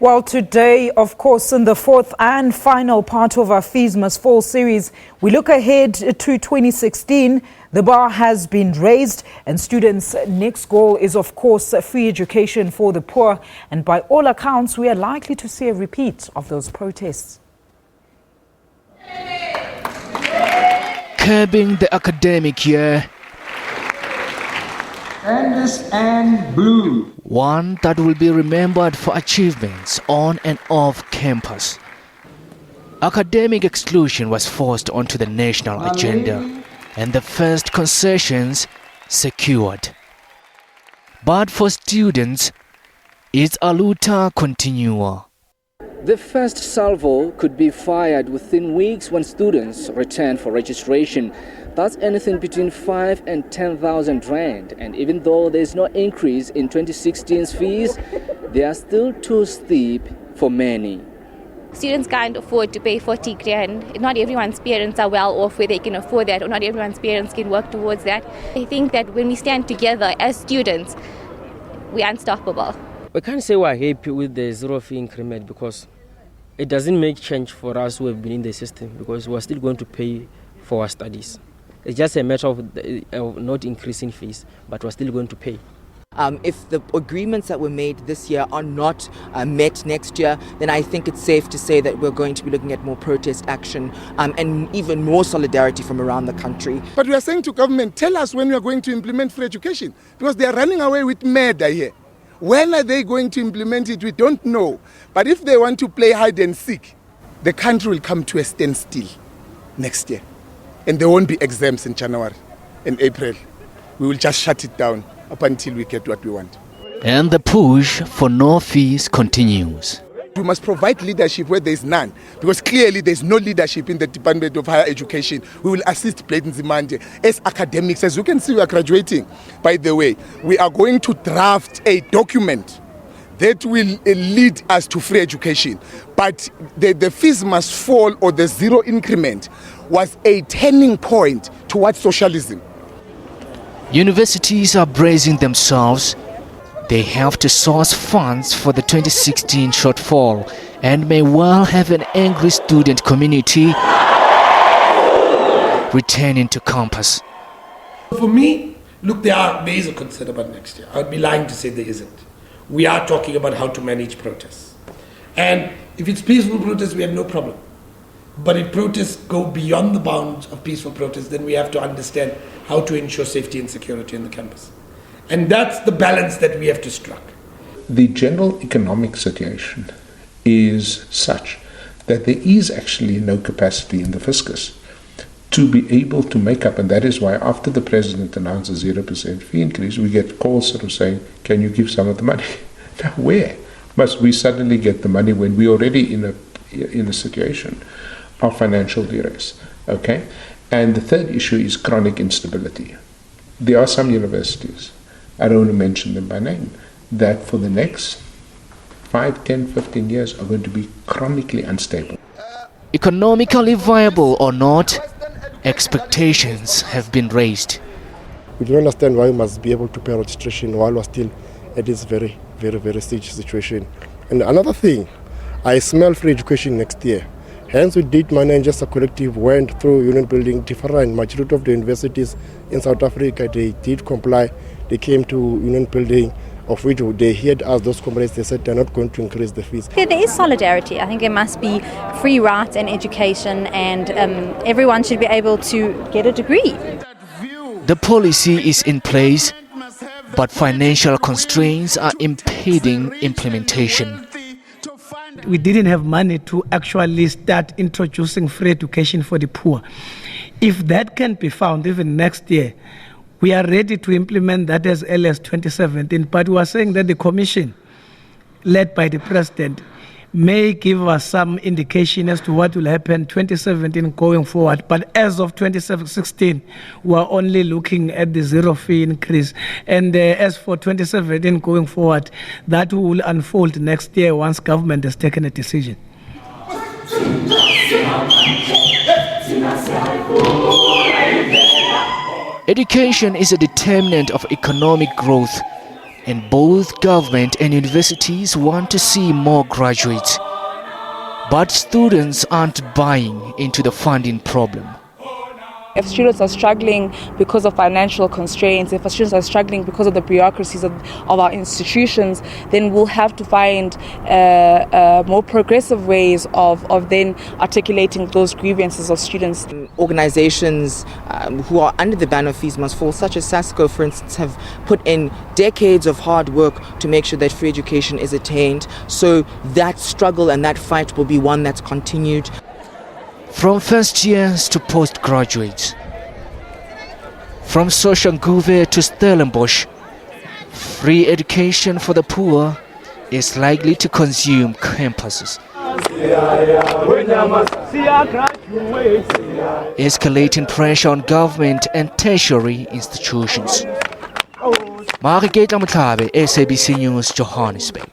Well, today, of course, in the fourth and final part of our FEESMUSTFALL series, we look ahead to 2016. The bar has been raised and students' next goal is, of course, free education for the poor. And by all accounts, we are likely to see a repeat of those protests. Curbing the academic year. And blue. One that will be remembered for achievements on and off campus. Academic exclusion was forced onto the national agenda, and the first concessions secured. But for students, it's a luta continua. The first salvo could be fired within weeks when students return for registration. That's anything between 5 and 10,000 rand. And even though there's no increase in 2016's fees, they are still too steep for many. Students can't afford to pay 40 grand. Not everyone's parents are well off where they can afford that, or not everyone's parents can work towards that. I think that when we stand together as students, we're unstoppable. We can't say we're happy with the zero fee increment because it doesn't make change for us who have been in the system, because we're still going to pay for our studies. It's just a matter of not increasing fees, but we're still going to pay. If the agreements that were made this year are not met next year, then I think it's safe to say that we're going to be looking at more protest action and even more solidarity from around the country. But we are saying to government, tell us when we are going to implement free education, because they are running away with murder here. When are they going to implement it? We don't know. But if they want to play hide and seek, the country will come to a standstill next year. And there won't be exams in January and April. We will just shut it down up until we get what we want. And the push for no fees continues. We must provide leadership where there is none, because clearly there is no leadership in the Department of Higher Education. We will assist Blade Nzimande as academics. As you can see, we are graduating. By the way, we are going to draft a document that will lead us to free education. But the fees must fall, or the zero increment was a turning point towards socialism. Universities are bracing themselves. They have to source funds for the 2016 shortfall and may well have an angry student community returning to campus. For me, look, there is a concern about next year. I would be lying to say there isn't. We are talking about how to manage protests. And if it's peaceful protests, we have no problem. But if protests go beyond the bounds of peaceful protests, then we have to understand how to ensure safety and security on the campus. And that's the balance that we have to strike. The general economic situation is such that there is actually no capacity in the fiscus to be able to make up, and that is why after the president announces a 0% fee increase, we get calls sort of saying, can you give some of the money? Now where must we suddenly get the money when we're already in a situation of financial duress? Okay? And the third issue is chronic instability. There are some universities, I don't want to mention them by name, that for the next 5, 10, 15 years are going to be chronically unstable. Economically viable or not, expectations have been raised. We don't understand why we must be able to pay registration while we're still at this very, very, very serious situation. And another thing, I smell free education next year. Hence, we did manage as a collective, went through union building, different majority of the universities in South Africa, they did comply. They came to union building, of which they heard us, those companies, they said they're not going to increase the fees. There is solidarity. I think there must be free rights and education, and everyone should be able to get a degree. The policy is in place, but financial constraints are impeding implementation. We didn't have money to actually start introducing free education for the poor. If that can be found even next year, we are ready to implement that as early as 2017. But we are saying that the commission, led by the president, may give us some indication as to what will happen 2017 going forward. But as of 2016, we are only looking at the zero fee increase. And as for 2017 going forward, that will unfold next year once government has taken a decision. Education is a determinant of economic growth, and both government and universities want to see more graduates. But students aren't buying into the funding problem. If students are struggling because of financial constraints, if students are struggling because of the bureaucracies of our institutions, then we'll have to find more progressive ways of then articulating those grievances of students. Organizations who are under the banner of Fees Must Fall, such as SASCO, for instance, have put in decades of hard work to make sure that free education is attained. So that struggle and that fight will be one that's continued. From first years to postgraduates, from Soshanguve to Stellenbosch, free education for the poor is likely to consume campuses. Escalating pressure on government and tertiary institutions. Mariketa Mutlabe, SABC News, Johannesburg.